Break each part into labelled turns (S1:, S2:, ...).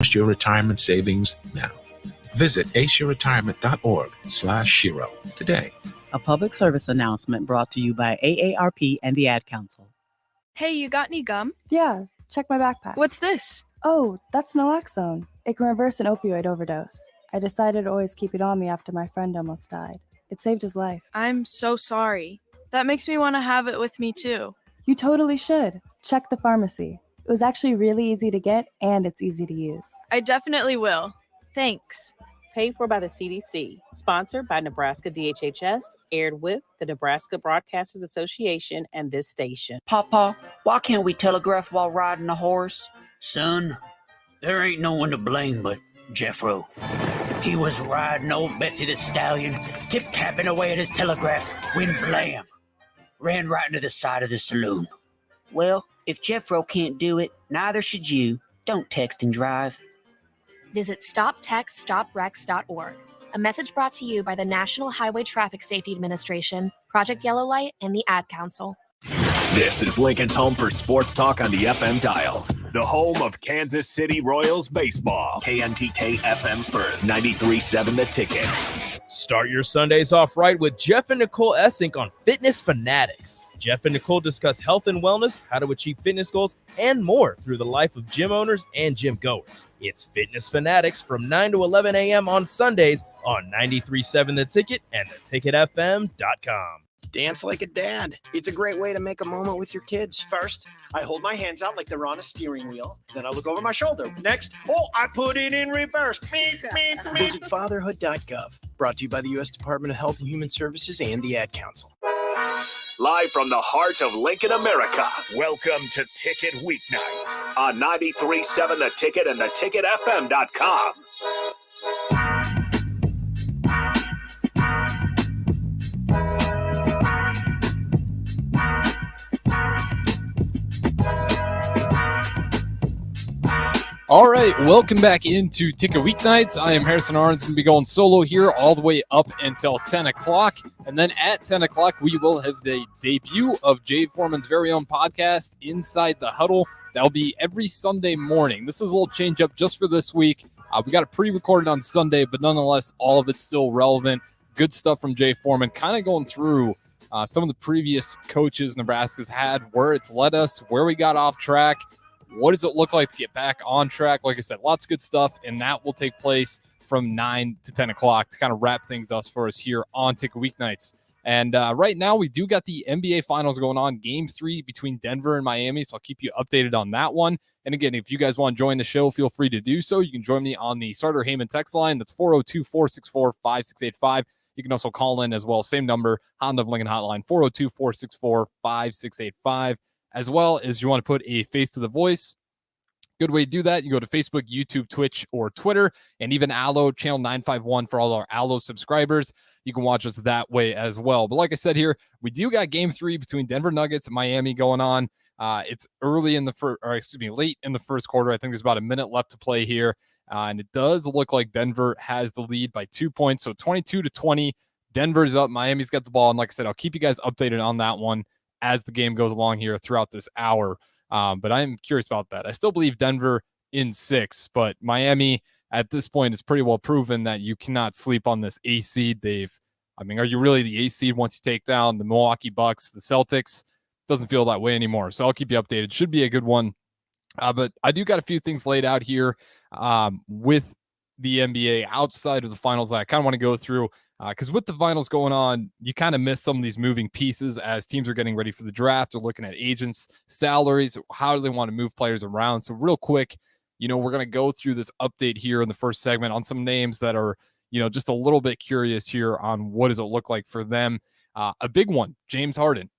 S1: Boost your retirement savings now. Visit aceyourretirement.org/Shiro today.
S2: A public service announcement brought to you by AARP and the Ad Council.
S3: Hey, you got any gum?
S4: Yeah, check my backpack.
S3: What's this?
S4: Oh, that's naloxone. It can reverse an opioid overdose. I decided to always keep it on me after my friend almost died. It saved his life.
S3: I'm so sorry. That makes me want to have it with me too.
S4: You totally should. Check the pharmacy. It was actually really easy to get, and it's easy to use.
S3: I definitely will. Thanks.
S5: Paid for by the CDC. Sponsored by Nebraska DHHS. Aired with the Nebraska Broadcasters Association and this station.
S6: Papa, why can't we telegraph while riding a horse?
S7: Son, there ain't no one to blame but Jeffro. He was riding old Betsy the Stallion, tip-tapping away at his telegraph, when blam, ran right into the side of the saloon.
S6: Well, if Jeffro can't do it, neither should you. Don't text and drive.
S8: Visit StopTextStopWrecks.org. A message brought to you by the National Highway Traffic Safety Administration, Project Yellow Light, and the Ad Council.
S9: This is Lincoln's home for sports talk on the FM dial. The home of Kansas City Royals baseball. KNTK FM Firth, 93.7 The Ticket.
S10: Start your Sundays off right with Jeff and Nicole Essink on Fitness Fanatics. Jeff and Nicole discuss health and wellness, how to achieve fitness goals, and more through the life of gym owners and gym goers. It's Fitness Fanatics from 9 to 11 a.m. on Sundays on 93.7 The Ticket and theticketfm.com.
S11: Dance like a dad. It's a great way to make a moment with your kids. First, I hold my hands out like they're on a steering wheel. Then I look over my shoulder. Next, I put it in reverse. Visit fatherhood.gov. Brought to you by the U.S. Department of Health and Human Services and the Ad Council.
S9: Live from the heart of Lincoln, America, welcome to Ticket Weeknights on 93.7 The Ticket and theticketfm.com.
S12: All right, welcome back into Ticket Weeknights. I am Harrison Arens, going to be going solo here all the way up until 10 o'clock. And then at 10 o'clock, we will have the debut of Jay Foreman's very own podcast, Inside the Huddle. That'll be every Sunday morning. This is a little change up just for this week. We got it pre-recorded on Sunday, but nonetheless, all of it's still relevant. Good stuff from Jay Foreman, kind of going through some of the previous coaches Nebraska's had, where it's led us, where we got off track. What does it look like to get back on track? Like I said, lots of good stuff, and that will take place from 9 to 10 o'clock to kind of wrap things up for us here on Ticket Weeknights. And right now, we do got the NBA Finals going on, Game 3 between Denver and Miami, so I'll keep you updated on that one. And again, if you guys want to join the show, feel free to do so. You can join me on the Sartor Heyman text line. That's 402-464-5685. You can also call in as well. Same number, Honda of Lincoln Hotline, 402-464-5685. As well as you want to put a face to the voice. Good way to do that. You go to Facebook, YouTube, Twitch, or Twitter, and even Allo, channel 951 for all our Allo subscribers. You can watch us that way as well. But like I said here, we do got Game 3 between Denver Nuggets and Miami going on. It's late in the first quarter. I think there's about a minute left to play here. And it does look like Denver has the lead by 2 points. So 22-20, Denver's up. Miami's got the ball. And like I said, I'll keep you guys updated on that one as the game goes along here throughout this hour. But I'm curious about that. I still believe Denver in 6, but Miami at this point is pretty well proven that you cannot sleep on this A seed. Are you really the A seed once you take down the Milwaukee Bucks, the Celtics? Doesn't feel that way anymore. So I'll keep you updated. Should be a good one. But I do got a few things laid out here with the NBA outside of the finals that I kind of want to go through. Because with the finals going on, you kind of miss some of these moving pieces as teams are getting ready for the draft. They're looking at agents, salaries, how do they want to move players around. So real quick, we're going to go through this update here in the first segment on some names that are, just a little bit curious here on what does it look like for them. A big one, James Harden.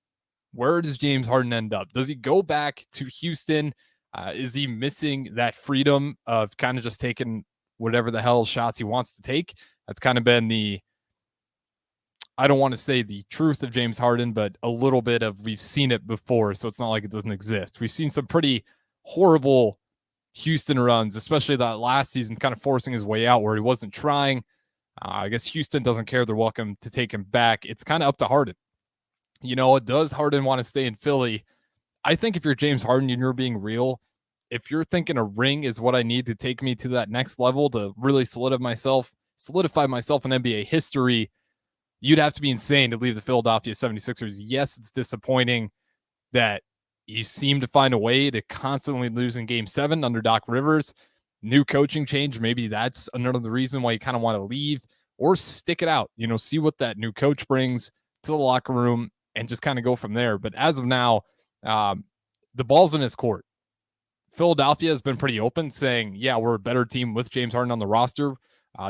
S12: Where does James Harden end up? Does he go back to Houston? Is he missing that freedom of kind of just taking whatever the hell shots he wants to take? That's kind of been I don't want to say the truth of James Harden, but a little bit of we've seen it before, so it's not like it doesn't exist. We've seen some pretty horrible Houston runs, especially that last season, kind of forcing his way out where he wasn't trying. I guess Houston doesn't care. They're welcome to take him back. It's kind of up to Harden. Does Harden want to stay in Philly? I think if you're James Harden and you're being real, if you're thinking a ring is what I need to take me to that next level to really solidify myself in NBA history, you'd have to be insane to leave the Philadelphia 76ers. Yes, it's disappointing that you seem to find a way to constantly lose in Game 7 under Doc Rivers. New coaching change, maybe that's another reason why you kind of want to leave or stick it out. See what that new coach brings to the locker room and just kind of go from there. But as of now, the ball's in his court. Philadelphia has been pretty open, saying, yeah, we're a better team with James Harden on the roster.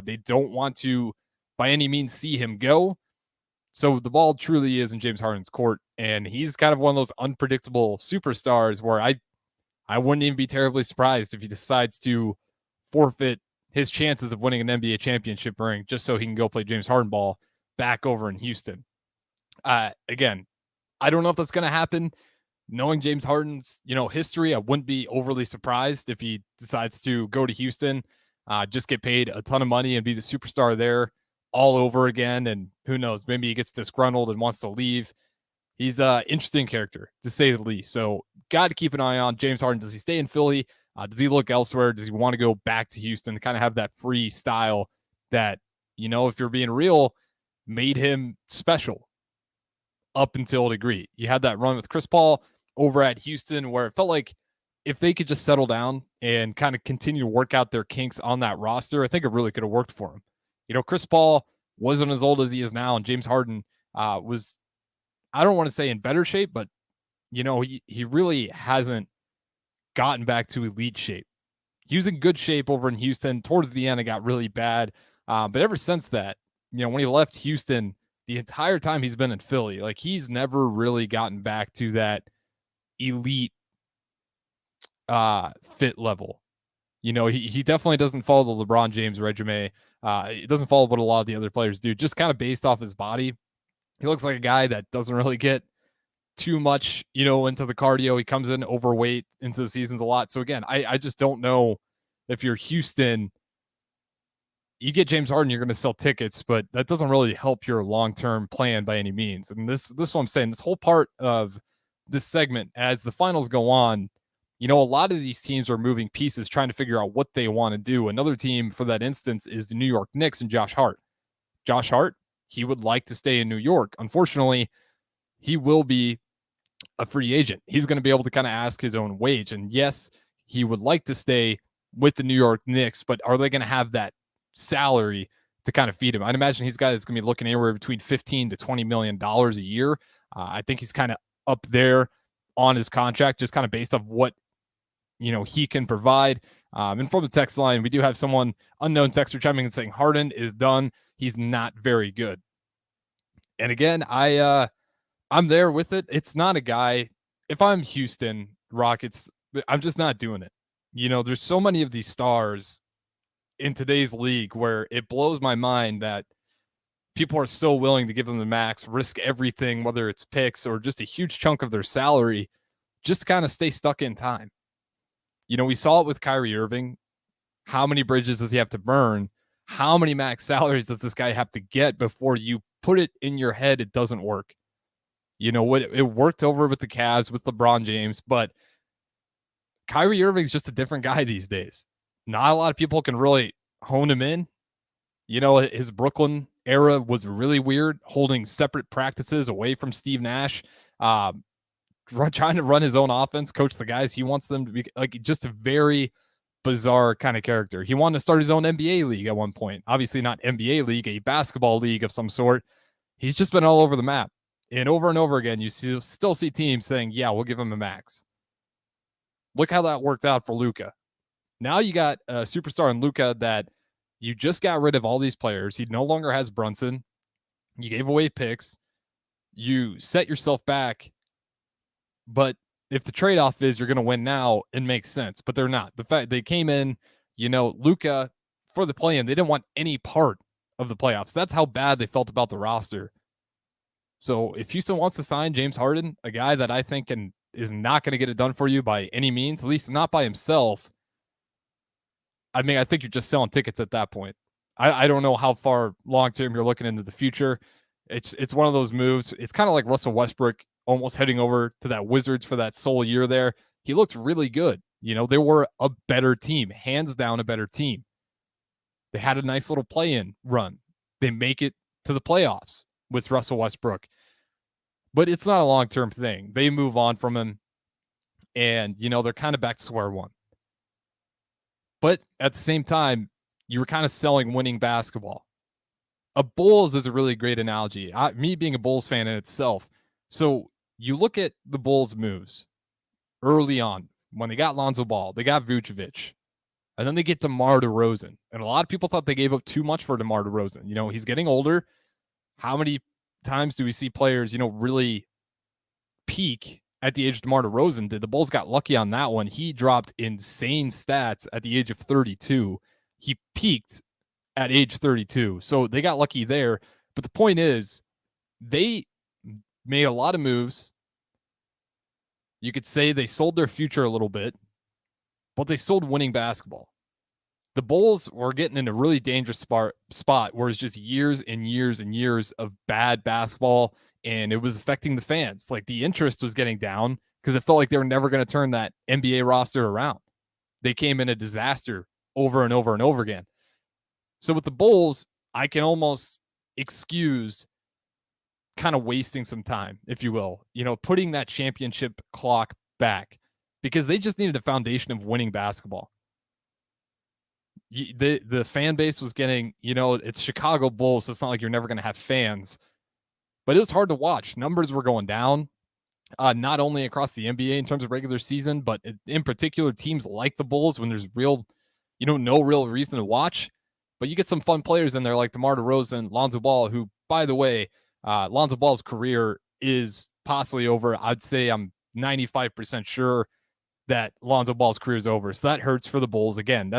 S12: They don't want to, by any means, see him go. So the ball truly is in James Harden's court, and he's kind of one of those unpredictable superstars where I wouldn't even be terribly surprised if he decides to forfeit his chances of winning an NBA championship ring just so he can go play James Harden ball back over in Houston. Again, I don't know if that's going to happen. Knowing James Harden's, history, I wouldn't be overly surprised if he decides to go to Houston, just get paid a ton of money and be the superstar there all over again. And who knows, maybe he gets disgruntled and wants to leave. He's an interesting character, to say the least. So got to keep an eye on James Harden. Does he stay in Philly? Does he look elsewhere? Does he want to go back to Houston to kind of have that free style that, if you're being real, made him special up until a degree? You had that run with Chris Paul over at Houston where it felt like if they could just settle down and kind of continue to work out their kinks on that roster, I think it really could have worked for him. Chris Paul wasn't as old as he is now, and James Harden was, I don't want to say in better shape, but, he really hasn't gotten back to elite shape. He was in good shape over in Houston. Towards the end, it got really bad. But ever since that, when he left Houston, the entire time he's been in Philly, like he's never really gotten back to that elite fit level. He definitely doesn't follow the LeBron James regimen. He doesn't follow what a lot of the other players do, just kind of based off his body. He looks like a guy that doesn't really get too much, into the cardio. He comes in overweight into the seasons a lot. So again, I just don't know if you're Houston, you get James Harden, you're going to sell tickets, but that doesn't really help your long-term plan by any means. And this is what I'm saying. This whole part of this segment, as the finals go on, a lot of these teams are moving pieces, trying to figure out what they want to do. Another team for that instance is the New York Knicks and Josh Hart. Josh Hart, he would like to stay in New York. Unfortunately, he will be a free agent. He's going to be able to kind of ask his own wage. And yes, he would like to stay with the New York Knicks, but are they going to have that salary to kind of feed him? I'd imagine he's going to be looking anywhere between $15 to $20 million a year. I think he's kind of up there on his contract, just kind of based off what, he can provide. And from the text line, we do have someone, unknown texter, chiming in saying Harden is done. He's not very good. And again, I'm there with it. It's not a guy. If I'm Houston Rockets, I'm just not doing it. There's so many of these stars in today's league where it blows my mind that people are so willing to give them the max, risk everything, whether it's picks or just a huge chunk of their salary, just to kind of stay stuck in time. We saw it with Kyrie Irving. How many bridges does he have to burn? How many max salaries does this guy have to get before you put it in your head it doesn't work? It worked over with the Cavs, with LeBron James, but Kyrie Irving's just a different guy these days. Not a lot of people can really hone him in. His Brooklyn era was really weird, holding separate practices away from Steve Nash, trying to run his own offense, coach the guys he wants them to be, like just a very bizarre kind of character. He wanted to start his own NBA league at one point. Obviously not NBA league, a basketball league of some sort. He's just been all over the map. And over again, you still see teams saying, yeah, we'll give him a max. Look how that worked out for Luka. Now you got a superstar in Luka that you just got rid of all these players. He no longer has Brunson. You gave away picks. You set yourself back. But if the trade-off is you're going to win now, it makes sense. But they're not. The fact they came in, Luka, for the play-in, they didn't want any part of the playoffs. That's how bad they felt about the roster. So if Houston wants to sign James Harden, a guy that I think is not going to get it done for you by any means, at least not by himself, I think you're just selling tickets at that point. I don't know how far long-term you're looking into the future. It's one of those moves. It's kind of like Russell Westbrook almost heading over to that Wizards for that sole year there. He looked really good They were a better team, hands down a better team. They had a nice little play-in run. They make it to the playoffs with Russell Westbrook. But it's not a long-term thing. They move on from him, and, they're kind of back to square one. But at the same time, you were kind of selling winning basketball. A Bulls is a really great analogy. Me being a Bulls fan in itself. So you look at the Bulls' moves early on when they got Lonzo Ball, they got Vucevic, and then they get DeMar DeRozan. And a lot of people thought they gave up too much for DeMar DeRozan. He's getting older. How many times do we see players, really peak at the age of DeMar DeRozan did? The Bulls got lucky on that one. He dropped insane stats at the age of 32. He peaked at age 32. So they got lucky there. But the point is, they made a lot of moves. You could say they sold their future a little bit, but they sold winning basketball. The Bulls were getting in a really dangerous spot where it's just years and years and years of bad basketball, and it was affecting the fans. Like, the interest was getting down because it felt like they were never going to turn that NBA roster around. They came in a disaster over and over and over again. So with the Bulls, I can almost excuse kind of wasting some time, if you will, putting that championship clock back, because they just needed a foundation of winning basketball. The fan base was getting, it's Chicago Bulls, so it's not like you're never going to have fans, but it was hard to watch. Numbers were going down, not only across the NBA in terms of regular season, but in particular teams like the Bulls, when there's no real reason to watch. But you get some fun players in there like DeMar DeRozan, Lonzo Ball, who, by the way, Lonzo Ball's career is possibly over. I'd say I'm 95% sure that Lonzo Ball's career is over. So that hurts for the Bulls. Again,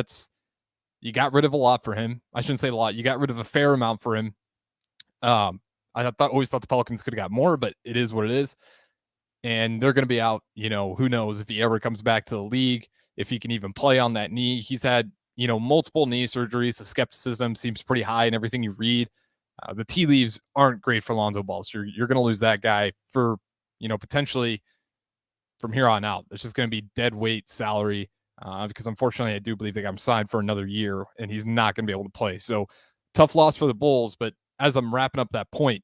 S12: you got rid of a lot for him. I shouldn't say a lot. You got rid of a fair amount for him. I always thought the Pelicans could have got more, but it is what it is. And they're going to be out. Who knows if he ever comes back to the league, if he can even play on that knee. He's had, multiple knee surgeries. The skepticism seems pretty high in everything you read. The tea leaves aren't great for Lonzo Ball. So you're going to lose that guy for, potentially from here on out. It's just going to be dead weight salary because unfortunately I do believe they got him signed for another year and he's not going to be able to play. So tough loss for the Bulls. But as I'm wrapping up that point,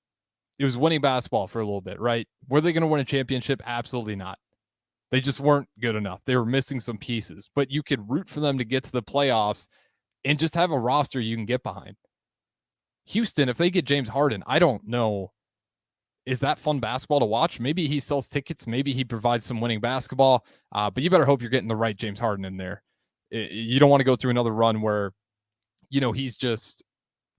S12: it was winning basketball for a little bit, right? Were they going to win a championship? Absolutely not. They just weren't good enough. They were missing some pieces, but you could root for them to get to the playoffs and just have a roster you can get behind. Houston, if they get James Harden, I don't know. Is that fun basketball to watch? Maybe he sells tickets. Maybe he provides some winning basketball. But you better hope you're getting the right James Harden in there. You don't want to go through another run where, he's just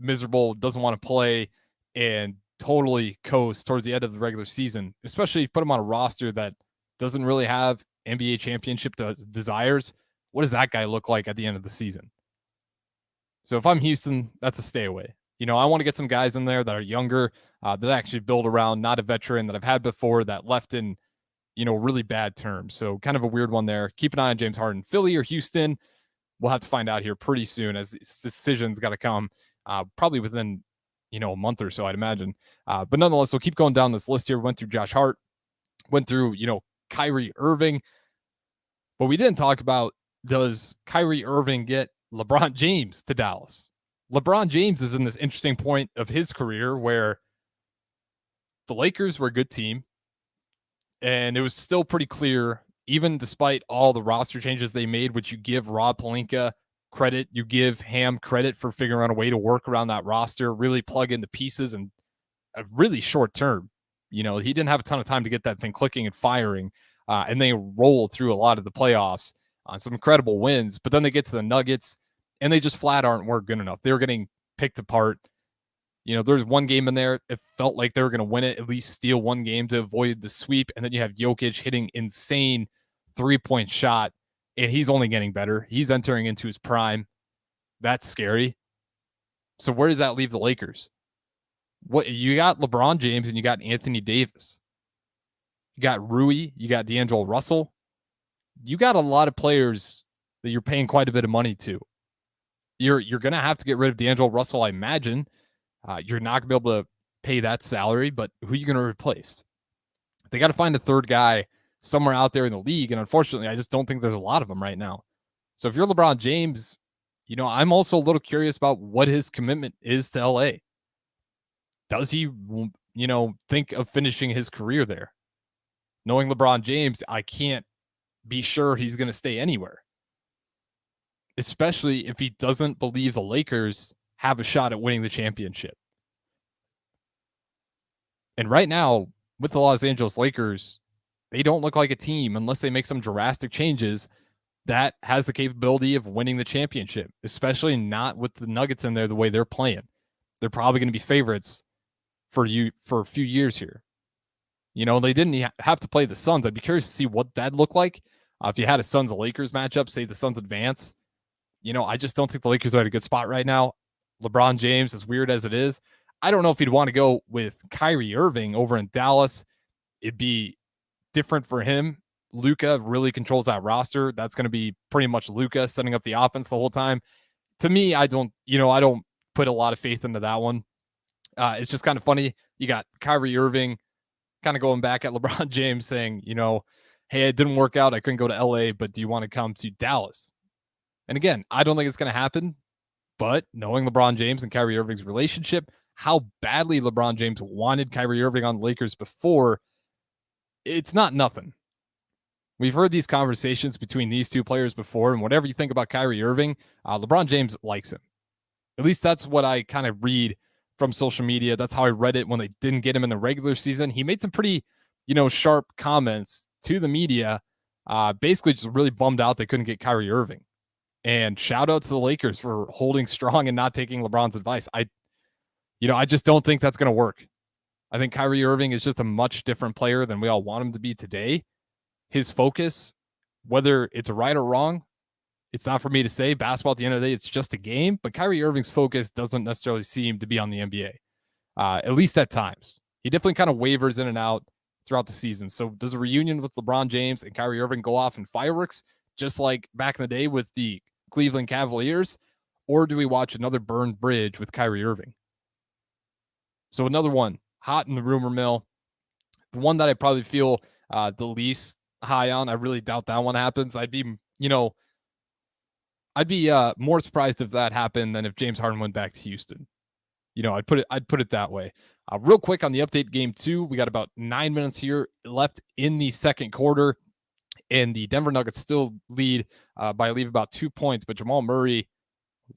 S12: miserable, doesn't want to play, and totally coast towards the end of the regular season, especially put him on a roster that doesn't really have NBA championship desires. What does that guy look like at the end of the season? So if I'm Houston, that's a stay away. I want to get some guys in there that are younger, that actually build around, not a veteran that I've had before that left in, really bad terms. So kind of a weird one there. Keep an eye on James Harden. Philly or Houston, we'll have to find out here pretty soon as this decision's got to come probably within, a month or so, I'd imagine. But nonetheless, we'll keep going down this list here. Went through Josh Hart, went through, Kyrie Irving. But we didn't talk about, does Kyrie Irving get LeBron James to Dallas? LeBron James is in this interesting point of his career where the Lakers were a good team, and it was still pretty clear, even despite all the roster changes they made, which you give Rob Pelinka credit, you give Ham credit for figuring out a way to work around that roster, really plug in the pieces in a really short term. He didn't have a ton of time to get that thing clicking and firing, and they rolled through a lot of the playoffs on some incredible wins. But then they get to the Nuggets, and they just flat weren't good enough. They were getting picked apart. There's one game in there, it felt like they were going to win it, at least steal one game to avoid the sweep. And then you have Jokic hitting insane 3-point shot, and he's only getting better. He's entering into his prime. That's scary. So where does that leave the Lakers? What you got LeBron James and you got Anthony Davis. You got Rui, you got D'Angelo Russell. You got a lot of players that you're paying quite a bit of money to. You're going to have to get rid of D'Angelo Russell, I imagine. You're not going to be able to pay that salary, but who are you going to replace? They got to find a third guy somewhere out there in the league. And unfortunately, I just don't think there's a lot of them right now. So if you're LeBron James, I'm also a little curious about what his commitment is to LA. Does he, think of finishing his career there? Knowing LeBron James, I can't be sure he's going to stay anywhere, especially if he doesn't believe the Lakers have a shot at winning the championship. And right now, with the Los Angeles Lakers, they don't look like a team unless they make some drastic changes that has the capability of winning the championship, especially not with the Nuggets in there the way they're playing. They're probably going to be favorites for a few years here. They didn't have to play the Suns. I'd be curious to see what that looked like. If you had a Suns-Lakers matchup, say the Suns advance, I just don't think the Lakers are at a good spot right now. LeBron James, as weird as it is, I don't know if he'd want to go with Kyrie Irving over in Dallas. It'd be different for him. Luka really controls that roster. That's going to be pretty much Luka setting up the offense the whole time. To me, I don't put a lot of faith into that one. It's just kind of funny. You got Kyrie Irving kind of going back at LeBron James saying, hey, it didn't work out. I couldn't go to LA, but do you want to come to Dallas? And again, I don't think it's going to happen, but knowing LeBron James and Kyrie Irving's relationship, how badly LeBron James wanted Kyrie Irving on the Lakers before, it's not nothing. We've heard these conversations between these two players before, and whatever you think about Kyrie Irving, LeBron James likes him. At least that's what I kind of read from social media. That's how I read it when they didn't get him in the regular season. He made some pretty, sharp comments to the media, basically just really bummed out they couldn't get Kyrie Irving. And shout out to the Lakers for holding strong and not taking LeBron's advice. I just don't think that's going to work. I think Kyrie Irving is just a much different player than we all want him to be today. His focus, whether it's right or wrong, it's not for me to say. Basketball, at the end of the day, it's just a game. But Kyrie Irving's focus doesn't necessarily seem to be on the NBA, at least at times. He definitely kind of wavers in and out throughout the season. So does a reunion with LeBron James and Kyrie Irving go off in fireworks, just like back in the day with the Cleveland Cavaliers? Or do we watch another burned bridge with Kyrie Irving? So another one, hot in the rumor mill. The one that I probably feel the least high on, I really doubt that one happens. I'd be more surprised if that happened than if James Harden went back to Houston. I'd put it that way. Real quick on the update game 2, we got about 9 minutes here left in the second quarter, and the Denver Nuggets still lead by about 2 points, but Jamal Murray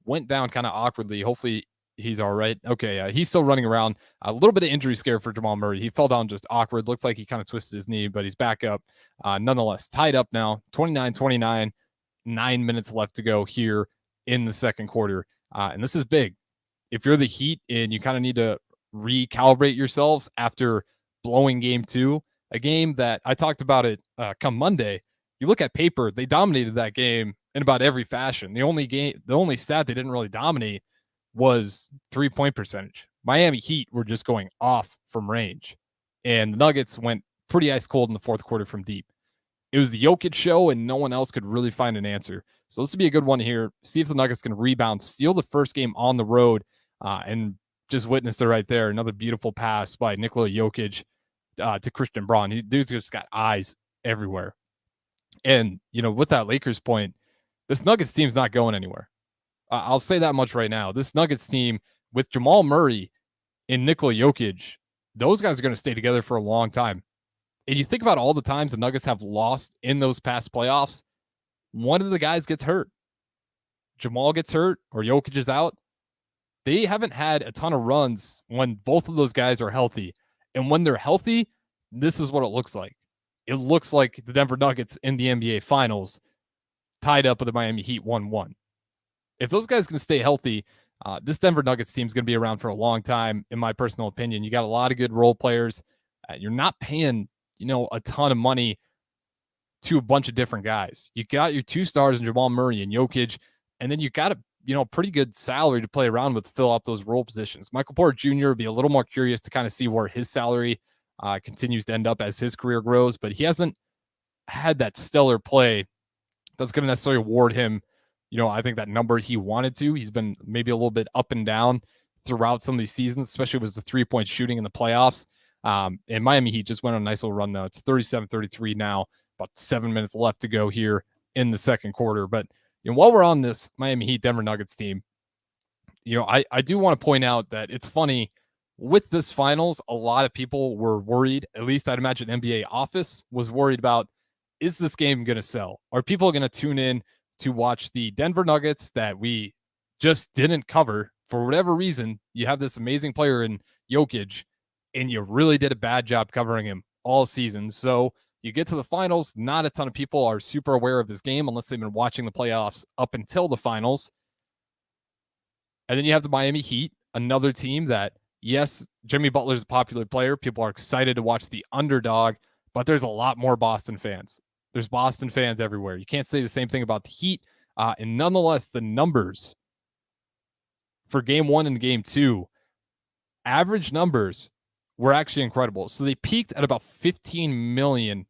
S12: went down kind of awkwardly. Hopefully he's all right. Okay, he's still running around. A little bit of injury scare for Jamal Murray. He fell down just awkward. Looks like he kind of twisted his knee, but he's back up. Nonetheless, tied up now, 29-29. 9 minutes left to go here in the second quarter. And this is big. If you're the Heat and you kind of need to recalibrate yourselves after blowing game 2, a game that I talked about it come Monday, you look at paper, they dominated that game in about every fashion. The only stat they didn't really dominate was 3-point percentage. Miami Heat were just going off from range, and the Nuggets went pretty ice cold in the fourth quarter from deep. It was the Jokic show, and no one else could really find an answer. So this would be a good one here. See if the Nuggets can rebound, steal the first game on the road, and just witnessed it right there. Another beautiful pass by Nikola Jokic to Christian Braun. Dude's just got eyes everywhere. And, with that Lakers point, this Nuggets team's not going anywhere. I'll say that much right now. This Nuggets team with Jamal Murray and Nikola Jokic, those guys are going to stay together for a long time. And you think about all the times the Nuggets have lost in those past playoffs, one of the guys gets hurt. Jamal gets hurt or Jokic is out. They haven't had a ton of runs when both of those guys are healthy. And when they're healthy, this is what it looks like. It looks like the Denver Nuggets in the NBA Finals tied up with the Miami Heat 1-1. If those guys can stay healthy, this Denver Nuggets team is going to be around for a long time, in my personal opinion. You got a lot of good role players. You're not paying, a ton of money to a bunch of different guys. You got your 2 stars in Jamal Murray and Jokic, and then you got a pretty good salary to play around with to fill up those role positions. Michael Porter Jr. would be a little more curious to kind of see where his salary continues to end up as his career grows, but he hasn't had that stellar play that's going to necessarily award him, I think that number he wanted to. He's been maybe a little bit up and down throughout some of these seasons, especially with the 3-point shooting in the playoffs. And Miami Heat just went on a nice little run now. It's 37-33 now, about 7 minutes left to go here in the second quarter. But while we're on this Miami Heat Denver Nuggets team, I do want to point out that it's funny with this finals, a lot of people were worried, at least I'd imagine NBA office was worried about, is this game going to sell? Are people going to tune in to watch the Denver Nuggets that we just didn't cover for whatever reason? You have this amazing player in Jokic, and you really did a bad job covering him all season. So you get to the finals, not a ton of people are super aware of this game unless they've been watching the playoffs up until the finals. And then you have the Miami Heat, another team that, yes, Jimmy Butler's a popular player. People are excited to watch the underdog, but there's a lot more Boston fans. There's Boston fans everywhere. You can't say the same thing about the Heat. And nonetheless, the numbers for game 1 and game 2, average numbers were actually incredible. So they peaked at about 15 million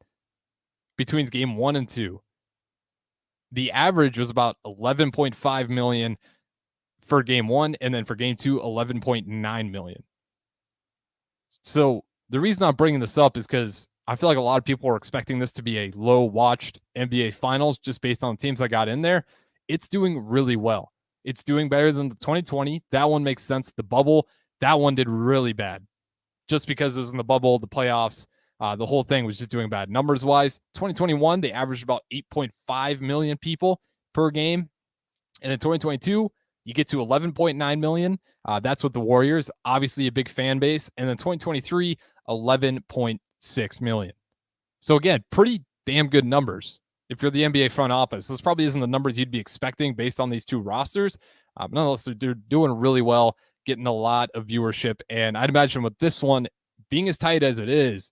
S12: between game 1 and 2. The average was about 11.5 million for game 1, and then for game 2, 11.9 million. So the reason I'm bringing this up is because I feel like a lot of people are expecting this to be a low-watched NBA Finals just based on the teams that got in there. It's doing really well. It's doing better than the 2020. That one makes sense. The bubble, that one did really bad. Just because it was in the bubble, the playoffs, the whole thing was just doing bad. Numbers-wise, 2021, they averaged about 8.5 million people per game. And in 2022, you get to 11.9 million. That's with the Warriors, obviously a big fan base. And then 2023, 11.6 million. So again, pretty damn good numbers. If you're the NBA front office, this probably isn't the numbers you'd be expecting based on these two rosters. But nonetheless, they're doing really well, getting a lot of viewership. And I'd imagine with this one being as tight as it is,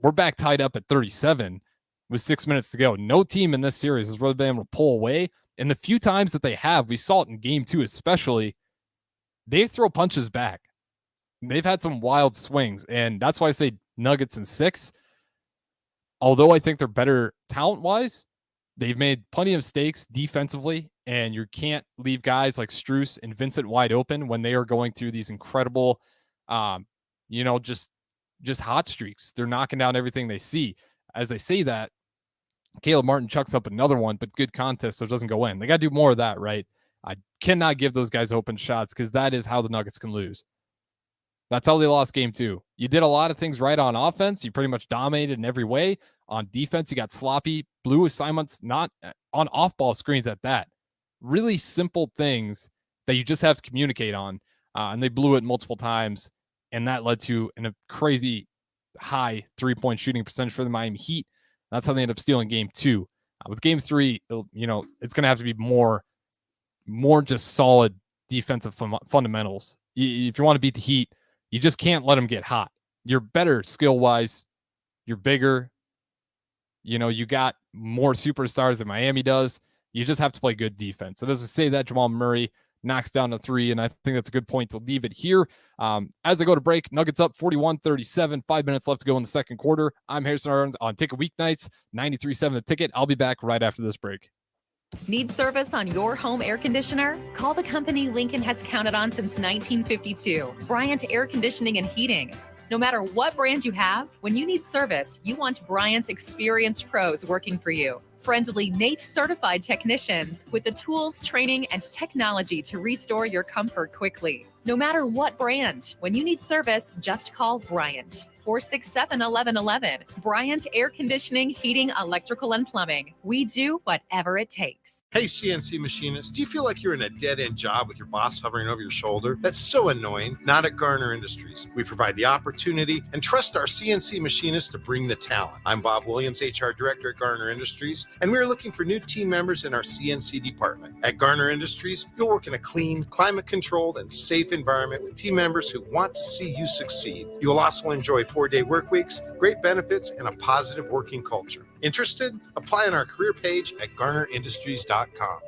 S12: we're back tied up at 37 with 6 minutes to go. No team in this series has really been able to pull away. And the few times that they have, we saw it in game 2 especially, they throw punches back. They've had some wild swings, and that's why I say Nuggets in 6. Although I think they're better talent-wise, they've made plenty of mistakes defensively, and you can't leave guys like Strus and Vincent wide open when they are going through these incredible, just hot streaks. They're knocking down everything they see. As I say that, Caleb Martin chucks up another one, but good contest, so it doesn't go in. They got to do more of that, right? I cannot give those guys open shots because that is how the Nuggets can lose. That's how they lost game 2. You did a lot of things right on offense. You pretty much dominated in every way. On defense, you got sloppy, blew assignments, not on off-ball screens at that. Really simple things that you just have to communicate on, and they blew it multiple times, and that led to a crazy high three-point shooting percentage for the Miami Heat. That's how they end up stealing game 2. With game 3, it's going to have to be more just solid defensive fundamentals. If you want to beat the Heat, you just can't let them get hot. You're better skill-wise. You're bigger. You got more superstars than Miami does. You just have to play good defense. So as I say that, Jamal Murray knocks down a 3, and I think that's a good point to leave it here. As I go to break, Nuggets up 41-37, 5 minutes left to go in the second quarter. I'm Harrison Arens on Ticket Weeknights, 93.7 The Ticket. I'll be back right after this break.
S13: Need service on your home air conditioner? Call the company Lincoln has counted on since 1952, Bryant Air Conditioning and Heating. No matter what brand you have, when you need service, you want Bryant's experienced pros working for you. Friendly NATE certified technicians with the tools, training, and technology to restore your comfort quickly. No matter what brand, when you need service, just call Bryant. 467-1111. Bryant Air Conditioning, Heating, Electrical, and Plumbing. We do whatever it takes.
S1: Hey, CNC machinists, do you feel like you're in a dead-end job with your boss hovering over your shoulder? That's so annoying. Not at Garner Industries. We provide the opportunity and trust our CNC machinists to bring the talent. I'm Bob Williams, HR Director at Garner Industries, and we are looking for new team members in our CNC department. At Garner Industries, you'll work in a clean, climate-controlled, and safe environment with team members who want to see you succeed. You will also enjoy 4-day work weeks, great benefits, and a positive working culture. Interested? Apply on our career page at garnerindustries.com.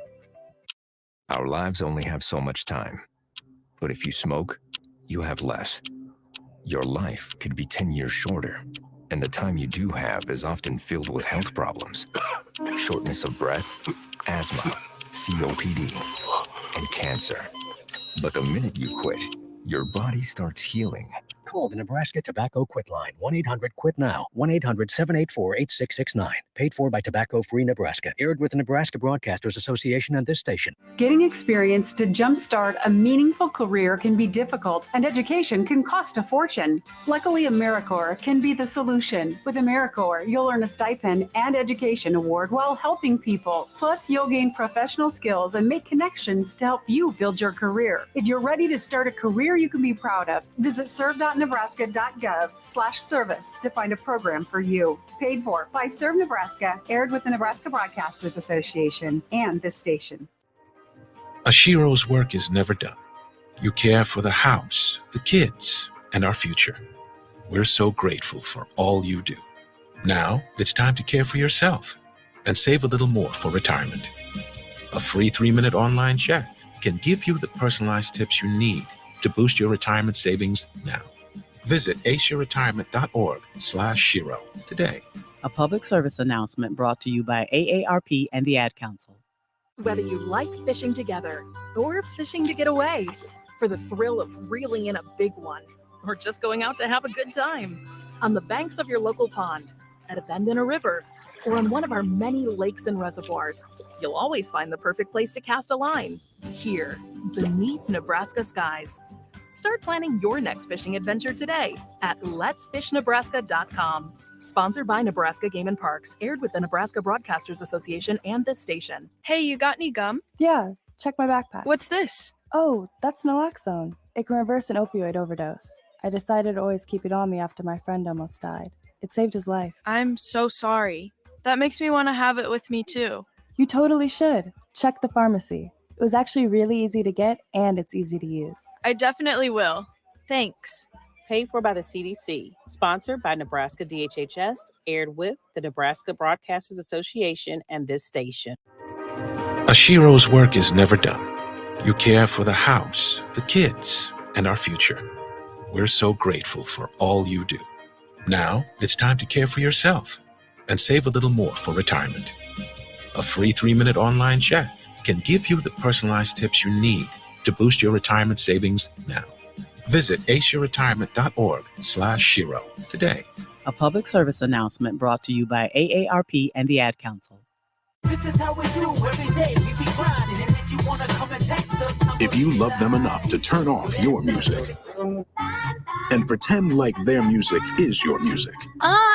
S14: Our lives only have so much time. But if you smoke, you have less. Your life could be 10 years shorter. And the time you do have is often filled with health problems. Shortness of breath, asthma, COPD, and cancer. But the minute you quit, your body starts healing.
S15: Call the Nebraska Tobacco Quit Line, 1-800-QUIT-NOW, 1-800-784-8669. Paid for by Tobacco Free Nebraska. Aired with the Nebraska Broadcasters Association and this station.
S16: Getting experience to jumpstart a meaningful career can be difficult, and education can cost a fortune. Luckily, AmeriCorps can be the solution. With AmeriCorps, you'll earn a stipend and education award while helping people. Plus, you'll gain professional skills and make connections to help you build your career. If you're ready to start a career you can be proud of, visit serve.nebraska.gov/service to find a program for you. Paid for by Serve Nebraska, aired with the Nebraska Broadcasters Association and this station.
S17: Ashiro's work is never done. You care for the house, the kids, and our future. We're so grateful for all you do. Now it's time to care for yourself and save a little more for retirement. A free 3-minute online chat can give you the personalized tips you need to boost your retirement savings now. Visit aceyourretirement.org/Shiro today.
S2: A public service announcement brought to you by AARP and the Ad Council.
S18: Whether you like fishing together or fishing to get away, for the thrill of reeling in a big one, or just going out to have a good time, on the banks of your local pond, at a bend in a river, or on one of our many lakes and reservoirs, you'll always find the perfect place to cast a line, here, beneath Nebraska skies. Start planning your next fishing adventure today at letsfishnebraska.com. Sponsored by Nebraska Game and Parks, aired with the Nebraska Broadcasters Association and this station.
S3: Hey, you got any gum?
S4: Yeah, check my backpack.
S3: What's this?
S4: Oh, that's naloxone. It can reverse an opioid overdose. I decided to always keep it on me after my friend almost died. It saved his life.
S3: I'm so sorry. That makes me want to have it with me too.
S4: You totally should. Check the pharmacy. It was actually really easy to get, and it's easy to use.
S3: I definitely will. Thanks.
S5: Paid for by the CDC. Sponsored by Nebraska DHHS. Aired with the Nebraska Broadcasters Association and this station.
S17: Ashiro's work is never done. You care for the house, the kids, and our future. We're so grateful for all you do. Now it's time to care for yourself and save a little more for retirement. A free 3-minute online chat can give you the personalized tips you need to boost your retirement savings now. Visit aceyourretirement.org/Shiro today.
S2: A public service announcement brought to you by AARP and the Ad Council.
S19: This is how we do every day. We be grinding, and if you wanna come and text us,
S20: if you love them enough to turn off your music and pretend like their music is your music,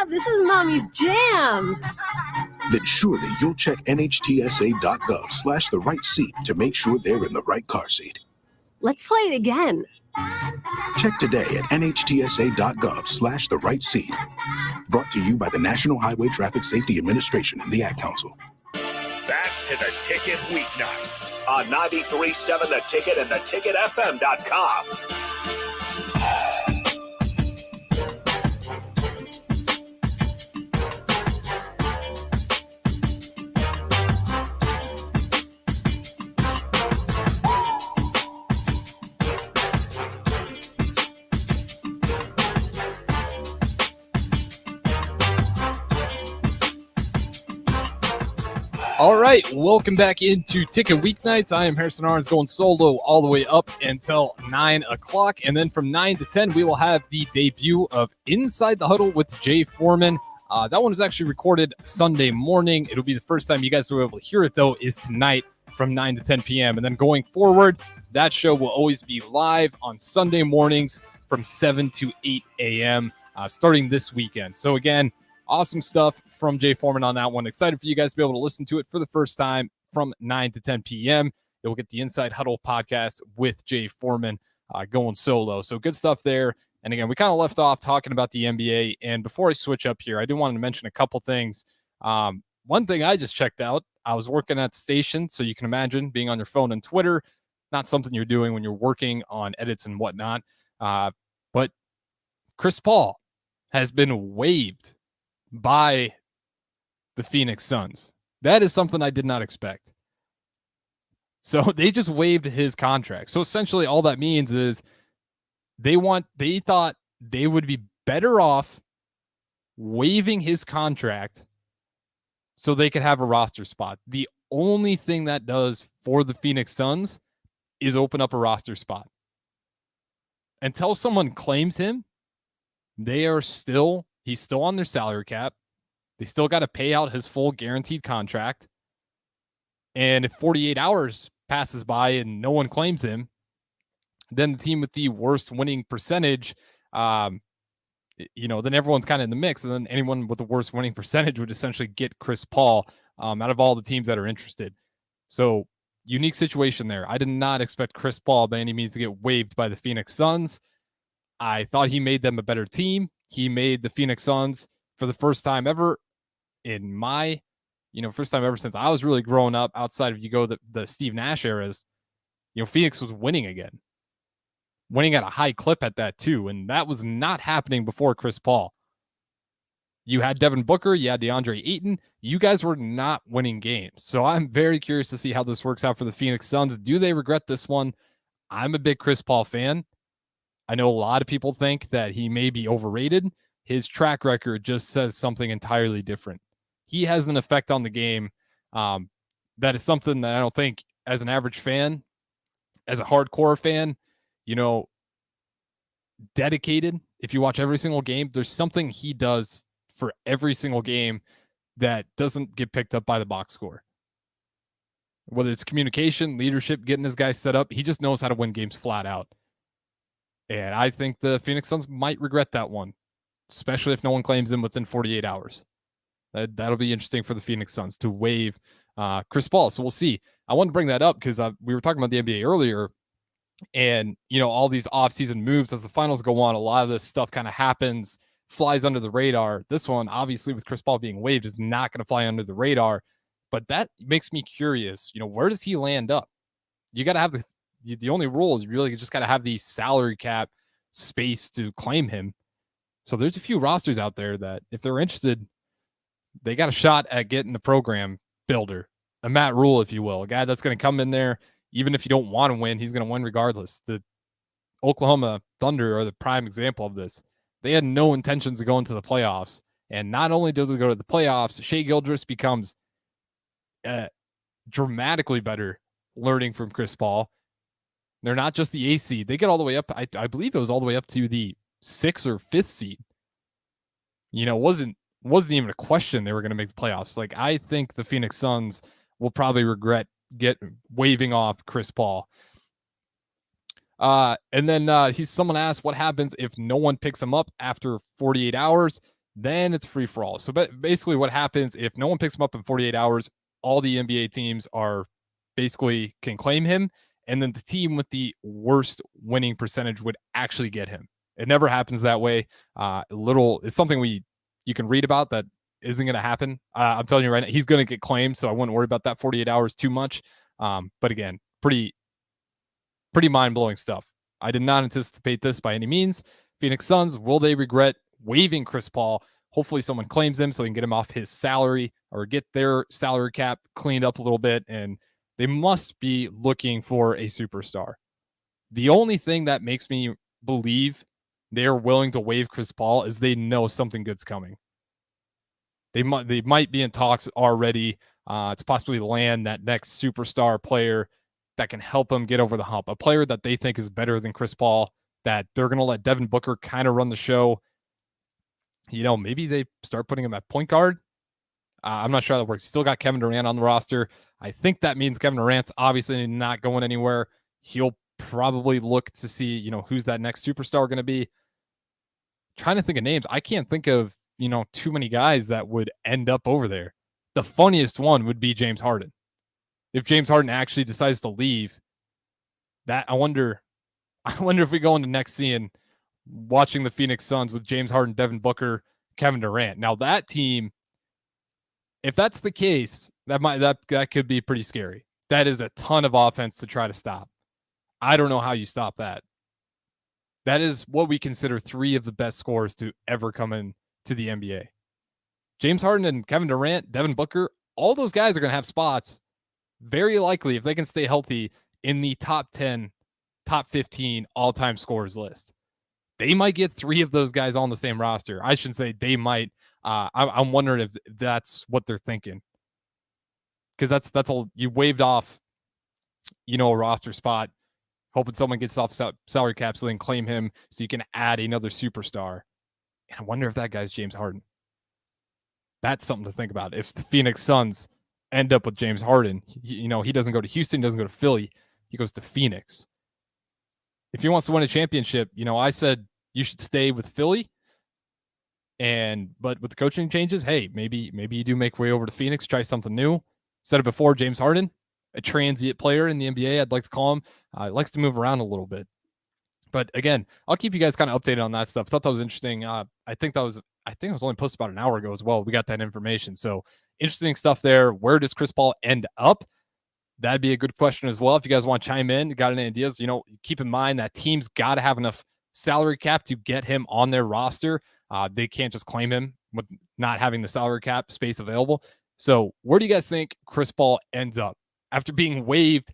S21: this is Mommy's jam.
S20: then surely you'll check nhtsa.gov/the right seat to make sure they're in the right car seat.
S21: Let's play it again.
S20: Check today at nhtsa.gov/the right seat. Brought to you by the National Highway Traffic Safety Administration and the Ad Council.
S9: Back to the Ticket Weeknights on 93.7 The Ticket and theticketfm.com.
S12: All right, welcome back into Ticket Weeknights. I am Harrison Arens, going solo all the way up until 9 o'clock. And then from 9 to 10, we will have the debut of Inside the Huddle with Jay Foreman. That one is actually recorded Sunday morning. It'll be the first time you guys will be able to hear it, though, is tonight from 9 to 10 p.m. And then going forward, that show will always be live on Sunday mornings from 7 to 8 a.m. Starting this weekend. So again, awesome stuff from Jay Foreman on that one. Excited for you guys to be able to listen to it for the first time from 9 to 10 p.m. You'll get the Inside Huddle podcast with Jay Foreman going solo. So good stuff there. And again, we kind of left off talking about the NBA. And before I switch up here, I do want to mention a couple things. One thing I just checked out, I was working at the station. So you can imagine being on your phone and Twitter, not something you're doing when you're working on edits and whatnot. But Chris Paul has been waived by the Phoenix Suns. That is something I did not expect. So they just waived his contract. So essentially all that means is they thought they would be better off waiving his contract so they could have a roster spot. The only thing that does for the Phoenix Suns is open up a roster spot. Until someone claims him, he's still on their salary cap. They still got to pay out his full guaranteed contract. And if 48 hours passes by and no one claims him, then the team with the worst winning percentage, then everyone's kind of in the mix. And then anyone with the worst winning percentage would essentially get Chris Paul out of all the teams that are interested. So unique situation there. I did not expect Chris Paul by any means to get waived by the Phoenix Suns. I thought he made them a better team. He made the Phoenix Suns for the first time ever in my, first time ever since I was really growing up outside of the Steve Nash eras, Phoenix was winning again. Winning at a high clip at that too. And that was not happening before Chris Paul. You had Devin Booker, you had DeAndre Ayton. You guys were not winning games. So I'm very curious to see how this works out for the Phoenix Suns. Do they regret this one? I'm a big Chris Paul fan. I know a lot of people think that he may be overrated. His track record just says something entirely different. He has an effect on the game that is something that I don't think as an average fan, as a hardcore fan, dedicated, if you watch every single game, there's something he does for every single game that doesn't get picked up by the box score. Whether it's communication, leadership, getting his guys set up, he just knows how to win games flat out. And I think the Phoenix Suns might regret that one, especially if no one claims him within 48 hours. That'll be interesting for the Phoenix Suns to waive Chris Paul. So we'll see. I wanted to bring that up because we were talking about the NBA earlier, and all these offseason moves as the finals go on. A lot of this stuff kind of happens, flies under the radar. This one, obviously, with Chris Paul being waived, is not going to fly under the radar. But that makes me curious. Where does he land up? You got to have the only rule is you really just got to have the salary cap space to claim him. So there's a few rosters out there that if they're interested, they got a shot at getting the program builder, a Matt Rule, if you will, a guy that's going to come in there. Even if you don't want to win, he's going to win regardless. The Oklahoma Thunder are the prime example of this. They had no intentions of going to the playoffs. And not only did they go to the playoffs, Shai Gilgeous becomes dramatically better learning from Chris Paul. They're not just the 8th seed. They get all the way up. I believe it was all the way up to the 6th or 5th seed. Wasn't even a question they were going to make the playoffs. Like, I think the Phoenix Suns will probably regret waving off Chris Paul. And then someone asked what happens if no one picks him up after 48 hours. Then it's free for all. So basically what happens if no one picks him up in 48 hours, all the NBA teams can claim him. And then the team with the worst winning percentage would actually get him. It never happens that way. It's something you can read about that isn't going to happen. I'm telling you right now, he's going to get claimed, so I wouldn't worry about that 48 hours too much. But again, pretty mind-blowing stuff. I did not anticipate this by any means. Phoenix Suns, will they regret waiving Chris Paul? Hopefully someone claims him so they can get him off his salary or get their salary cap cleaned up a little bit, and they must be looking for a superstar. The only thing that makes me believe they're willing to waive Chris Paul is they know something good's coming. They might be in talks already to possibly land that next superstar player that can help them get over the hump. A player that they think is better than Chris Paul, that they're going to let Devin Booker kind of run the show. Maybe they start putting him at point guard. I'm not sure how that works. You still got Kevin Durant on the roster. I think that means Kevin Durant's obviously not going anywhere. He'll probably look to see, who's that next superstar going to be. Trying to think of names. I can't think of, too many guys that would end up over there. The funniest one would be James Harden. If James Harden actually decides to leave, that I wonder if we go into next season watching the Phoenix Suns with James Harden, Devin Booker, Kevin Durant. Now that team, if that's the case, that could be pretty scary. That is a ton of offense to try to stop. I don't know how you stop that. That is what we consider 3 of the best scorers to ever come in to the NBA. James Harden and Kevin Durant, Devin Booker, all those guys are going to have spots, very likely, if they can stay healthy, in the top 10, top 15 all-time scorers list. They might get 3 of those guys on the same roster. I shouldn't say they might. I'm wondering if that's what they're thinking. Because that's all you waved off, a roster spot, hoping someone gets off salary cap so they can claim him so you can add another superstar. And I wonder if that guy's James Harden. That's something to think about. If the Phoenix Suns end up with James Harden, he doesn't go to Houston, doesn't go to Philly, he goes to Phoenix. If he wants to win a championship, I said you should stay with Philly. But with the coaching changes, hey, maybe you do make way over to Phoenix, try something new. Said it before, James Harden, a transient player in the NBA, I'd like to call him. Likes to move around a little bit. But again, I'll keep you guys kind of updated on that stuff. Thought that was interesting. I think it was only posted about an hour ago as well. We got that information. So interesting stuff there. Where does Chris Paul end up? That'd be a good question as well. If you guys want to chime in, got any ideas, keep in mind that teams got to have enough salary cap to get him on their roster. They can't just claim him with not having the salary cap space available. So where do you guys think Chris Paul ends up after being waived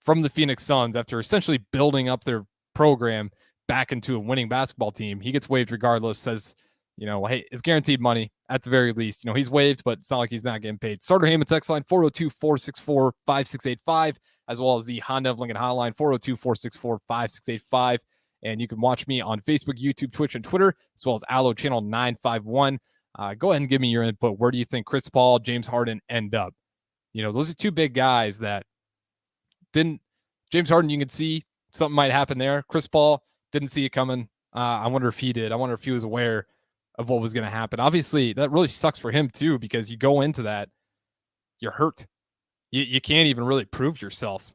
S12: from the Phoenix Suns, after essentially building up their program back into a winning basketball team? He gets waived regardless, says, hey, it's guaranteed money at the very least. He's waived, but it's not like he's not getting paid. Starter Heyman text line 402-464-5685, as well as the Honda of Lincoln hotline 402-464-5685. And you can watch me on Facebook, YouTube, Twitch, and Twitter, as well as Allo Channel 951. Go ahead and give me your input. Where do you think Chris Paul, James Harden end up? Those are two big guys that didn't. James Harden, you can see something might happen there. Chris Paul didn't see it coming. I wonder if he did. I wonder if he was aware of what was going to happen. Obviously, that really sucks for him too, because you go into that, you're hurt. You can't even really prove yourself.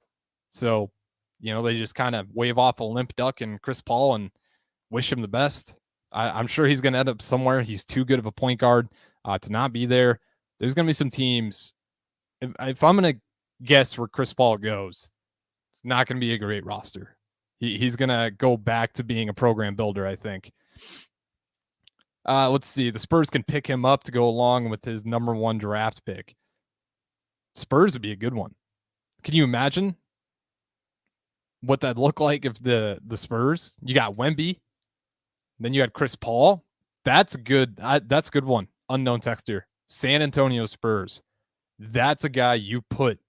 S12: So, they just kind of wave off a limp duck and Chris Paul and wish him the best. I'm sure he's going to end up somewhere. He's too good of a point guard to not be there. There's going to be some teams. If I'm going to guess where Chris Paul goes, it's not going to be a great roster. He's going to go back to being a program builder, I think. Let's see. The Spurs can pick him up to go along with his number 1 draft pick. Spurs would be a good one. Can you imagine what that'd look like if the Spurs, you got Wemby, then you had Chris Paul? That's good. That's a good one. Unknown texter. San Antonio Spurs. That's a guy you put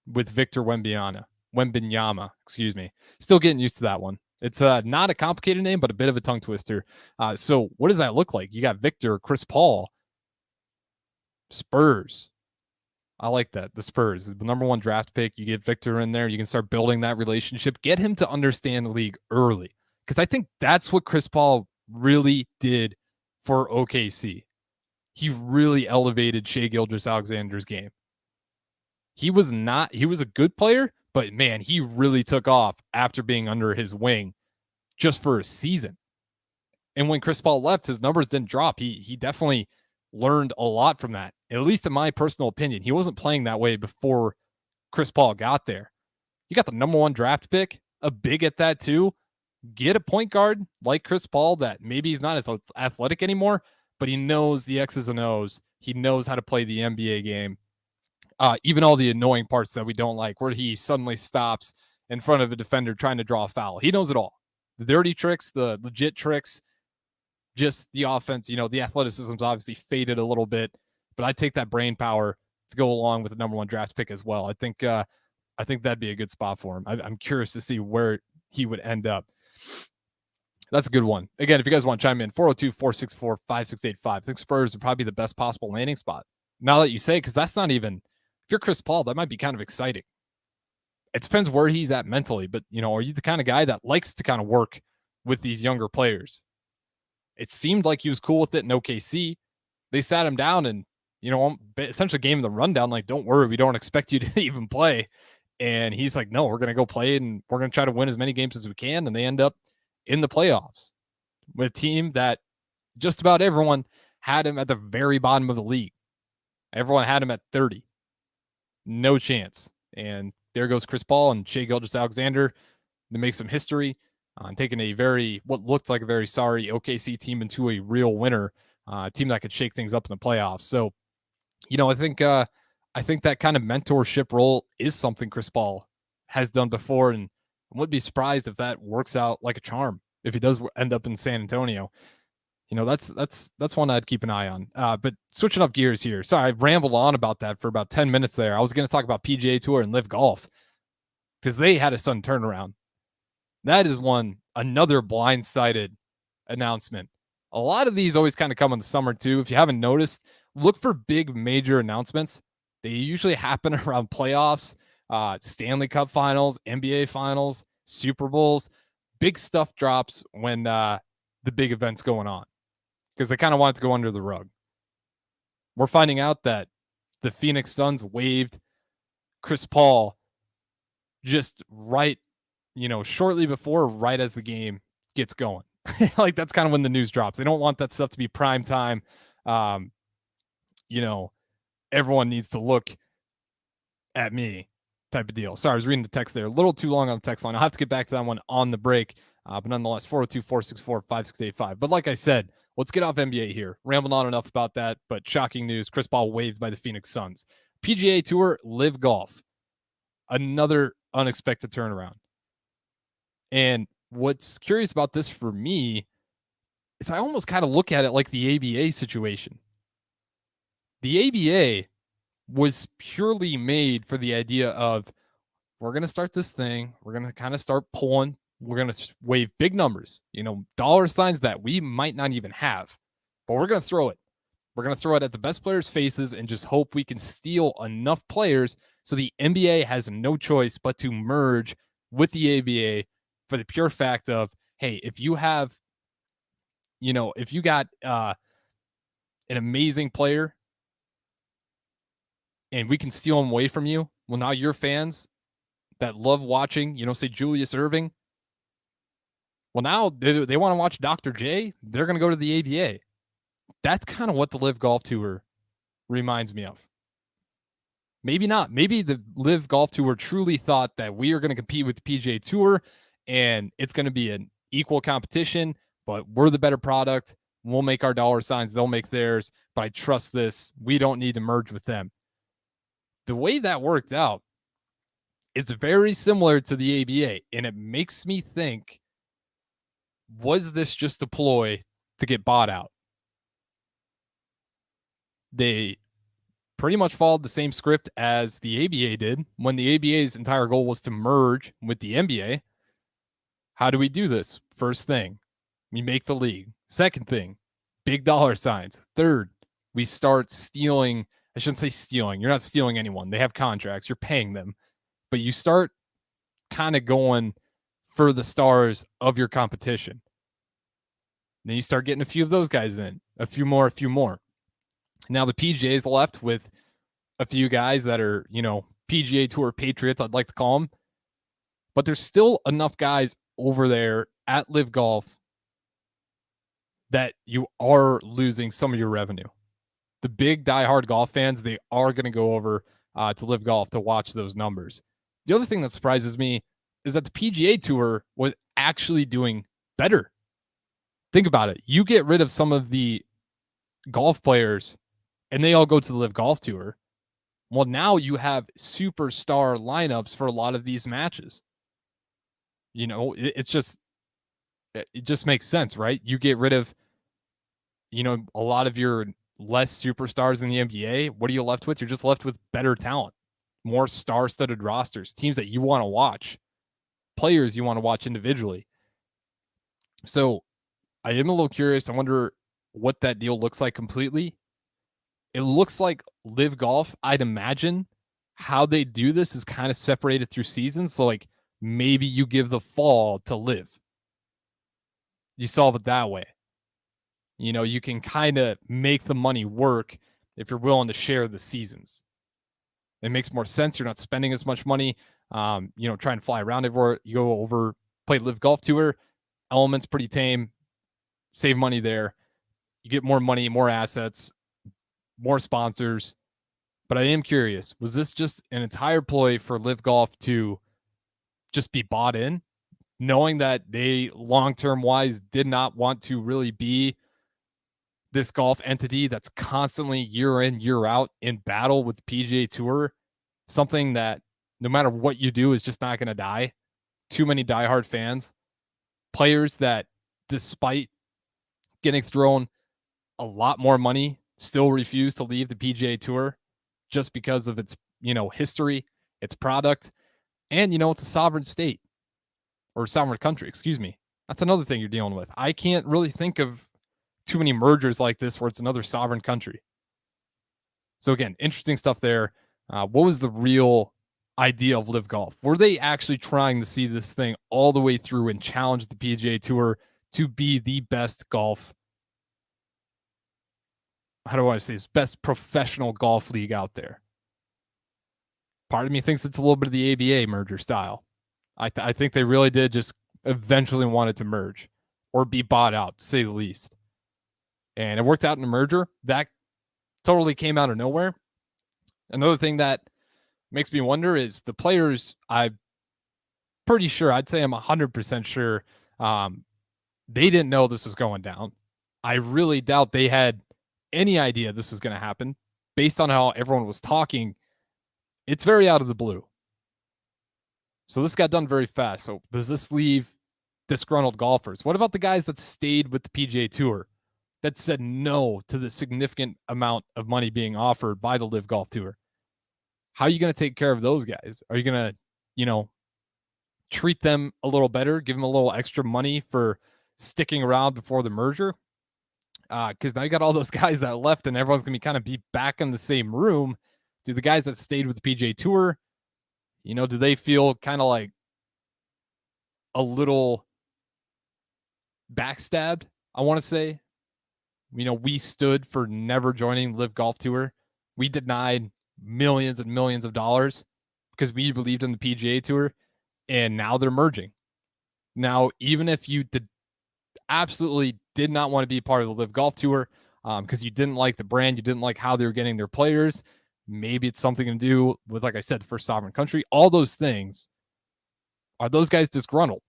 S12: with Victor Wembanyama, excuse me. Still getting used to that one. It's not a complicated name, but a bit of a tongue twister. So what does that look like? You got Victor, Chris Paul, Spurs. I like that. The Spurs, the number 1 draft pick. You get Victor in there. You can start building that relationship. Get him to understand the league early, because I think that's what Chris Paul really did for OKC. He really elevated Shai Gilgeous-Alexander's game. He was a good player, but man, he really took off after being under his wing just for a season. And when Chris Paul left, his numbers didn't drop. He definitely learned a lot from that, at least in my personal opinion. He wasn't playing that way before Chris Paul got there. You got the number 1 draft pick, a big at that too. Get a point guard like Chris Paul that maybe he's not as athletic anymore, but he knows the X's and O's. He knows how to play the NBA game. Even all the annoying parts that we don't like, where he suddenly stops in front of a defender trying to draw a foul. He knows it all. The dirty tricks, the legit tricks, just the offense. The athleticism's obviously faded a little bit, but I take that brain power to go along with the number 1 draft pick as well. I think that'd be a good spot for him. I'm curious to see where he would end up. That's a good one. Again, if you guys want to chime in, 402-464-5685. I think Spurs would probably be the best possible landing spot. Now that you say, because that's not even, if you're Chris Paul, that might be kind of exciting. It depends where he's at mentally, but are you the kind of guy that likes to kind of work with these younger players? It seemed like he was cool with it in OKC. They sat him down and, essentially gave him the rundown, like, don't worry, we don't expect you to even play. And he's like, no, we're going to go play and we're going to try to win as many games as we can. And they end up in the playoffs with a team that just about everyone had him at the very bottom of the league. Everyone had him at 30. No chance. And there goes Chris Paul and Shai Gilgeous-Alexander to make some history on taking what looked like a very sorry OKC team into a real winner, team that could shake things up in the playoffs. So, I think that kind of mentorship role is something Chris Paul has done before, and I wouldn't be surprised if that works out like a charm if he does end up in San Antonio. That's one I'd keep an eye on. But switching up gears here. Sorry, I rambled on about that for about 10 minutes there. I was going to talk about PGA Tour and Live Golf because they had a sudden turnaround. That is another blindsided announcement A lot of these always kind of come in the summer too. If you haven't noticed, look for big major announcements. They usually happen around playoffs, Stanley Cup finals, NBA finals, Super Bowls. Big stuff drops when the big event's going on because they kind of want it to go under the rug. We're finding out that the Phoenix Suns waived Chris Paul just right, shortly before, right as the game gets going. Like, that's kind of when the news drops. They don't want that stuff to be prime time. Everyone needs to look at me type of deal. Sorry, I was reading the text there. A little too long on the text line. I'll have to get back to that one on the break. But nonetheless, 402-464-5685. But like I said, let's get off NBA here. Rambled on enough about that, but shocking news. Chris Paul waived by the Phoenix Suns. PGA Tour, Live Golf. Another unexpected turnaround. And what's curious about this for me is I almost kind of look at it like the ABA situation. The ABA was purely made for the idea of, we're going to start this thing. We're going to kind of start pulling. We're going to wave big numbers, dollar signs that we might not even have, but we're going to throw it. We're going to throw it at the best players' faces and just hope we can steal enough players so the NBA has no choice but to merge with the ABA for the pure fact of, hey, if you have, if you got an amazing player and we can steal him away from you, well, now your fans that love watching, say Julius Erving, well, now they want to watch Dr. J. They're going to go to the ABA. That's kind of what the Live Golf Tour reminds me of. Maybe not. Maybe the Live Golf Tour truly thought that we are going to compete with the PGA Tour and it's going to be an equal competition, but we're the better product. We'll make our dollar signs. They'll make theirs. But I trust this. We don't need to merge with them. The way that worked out, it's very similar to the ABA, and it makes me think, was this just a ploy to get bought out? They pretty much followed the same script as the ABA did when the ABA's entire goal was to merge with the NBA. How do we do this? First thing, we make the league. Second thing, big dollar signs. Third, we start stealing. I shouldn't say stealing. You're not stealing anyone. They have contracts. You're paying them. But you start kind of going for the stars of your competition. Then you start getting a few of those guys in, a few more. Now the PGA is left with a few guys that are, PGA Tour patriots, I'd like to call them. But there's still enough guys over there at Live Golf that you are losing some of your revenue. The big diehard golf fans, they are going to go over to Live Golf to watch those numbers. The other thing that surprises me is that the PGA Tour was actually doing better. Think about it. You get rid of some of the golf players and they all go to the Live Golf Tour. Well, now you have superstar lineups for a lot of these matches. It just makes sense, right? You get rid of, a lot of your less superstars in the NBA. What are you left with? You're just left with better talent, more star-studded rosters, teams that you want to watch, players you want to watch individually. So I am a little curious. I wonder what that deal looks like completely. It looks like Live Golf, I'd imagine how they do this is kind of separated through seasons. So like maybe you give the fall to Live. You solve it that way. You can kind of make the money work if you're willing to share the seasons. It makes more sense. You're not spending as much money, trying to fly around everywhere. You go over, play Live Golf Tour. Elements pretty tame. Save money there. You get more money, more assets, more sponsors. But I am curious, was this just an entire ploy for Live Golf to just be bought in, knowing that they long-term wise did not want to really be this golf entity that's constantly year in, year out in battle with the PGA Tour, something that no matter what you do is just not going to die. Too many diehard fans, players that despite getting thrown a lot more money still refuse to leave the PGA Tour just because of its, history, its product, and, it's a sovereign state or sovereign country, excuse me. That's another thing you're dealing with. I can't really think of too many mergers like this where it's another sovereign country. So again, interesting stuff there. What was the real idea of Live Golf? Were they actually trying to see this thing all the way through and challenge the PGA Tour to be the best golf? How do I say this? Best professional golf league out there. Part of me thinks it's a little bit of the ABA merger style. I think they really did just eventually want it to merge or be bought out, to say the least. And it worked out in a merger. That totally came out of nowhere. Another thing that makes me wonder is the players, I'm pretty sure, I'd say I'm 100% sure, they didn't know this was going down. I really doubt they had any idea this was going to happen. Based on how everyone was talking, it's very out of the blue. So this got done very fast. So does this leave disgruntled golfers? What about the guys that stayed with the PGA Tour that said no to the significant amount of money being offered by the Live Golf Tour? How are you going to take care of those guys? Are you going to, treat them a little better, give them a little extra money for sticking around before the merger? Because now you got all those guys that left and everyone's going to be back in the same room. Do the guys that stayed with the PGA Tour, do they feel kind of like a little backstabbed? I want to say, we stood for never joining Live Golf Tour. We denied millions and millions of dollars because we believed in the PGA Tour, and now they're merging. Now, even if you absolutely did not want to be part of the Live Golf Tour because you didn't like the brand, you didn't like how they were getting their players, maybe it's something to do with, like I said, the first sovereign country. All those things. Are those guys disgruntled?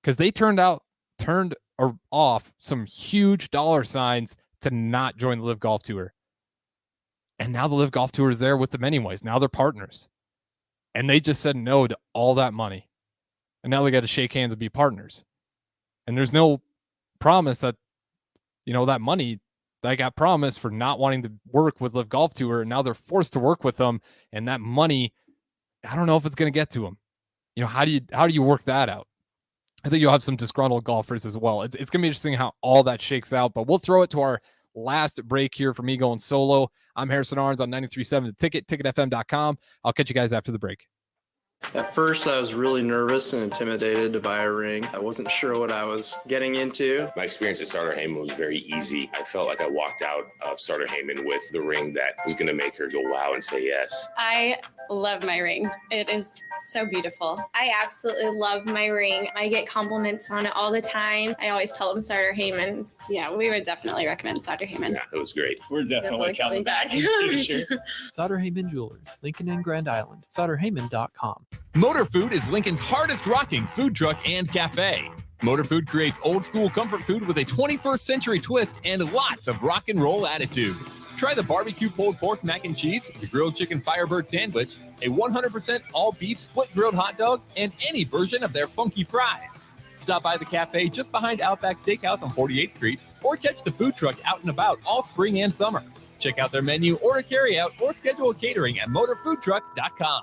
S12: Because they turned off some huge dollar signs to not join the Live Golf Tour. And now the Live Golf Tour is there with them anyways. Now they're partners. And they just said no to all that money. And now they got to shake hands and be partners. And there's no promise that, that money that got promised for not wanting to work with Live Golf Tour, and now they're forced to work with them. And that money, I don't know if it's going to get to them. How do you work that out? I think you'll have some disgruntled golfers as well. It's going to be interesting how all that shakes out, but we'll throw it to our last break here for me going solo. I'm Harrison Arens on 93.7 The Ticket, ticketfm.com. I'll catch you guys after the break.
S7: At first, I was really nervous and intimidated to buy a ring. I wasn't sure what I was getting into.
S22: My experience at Starter Heyman was very easy. I felt like I walked out of Starter Heyman with the ring that was going to make her go wow and say yes.
S23: I love my ring. It is so beautiful.
S24: I absolutely love my ring. I get compliments on it all the time. I always tell them Starter Heyman.
S23: Yeah, we would definitely recommend Starter Heyman.
S22: Yeah, it was great.
S25: We're definitely coming back in the future.
S26: Sauter Heyman Jewelers, Lincoln and Grand Island. SauterHeyman.com.
S27: Motor Food is Lincoln's hardest rocking food truck and cafe. Motor Food creates old school comfort food with a 21st century twist and lots of rock and roll attitude. Try the barbecue pulled pork mac and cheese, the grilled chicken Firebird sandwich, a 100% all beef split grilled hot dog, and any version of their funky fries. Stop by the cafe just behind Outback Steakhouse on 48th Street or catch the food truck out and about all spring and summer. Check out their menu, order carry out, or schedule a catering at motorfoodtruck.com.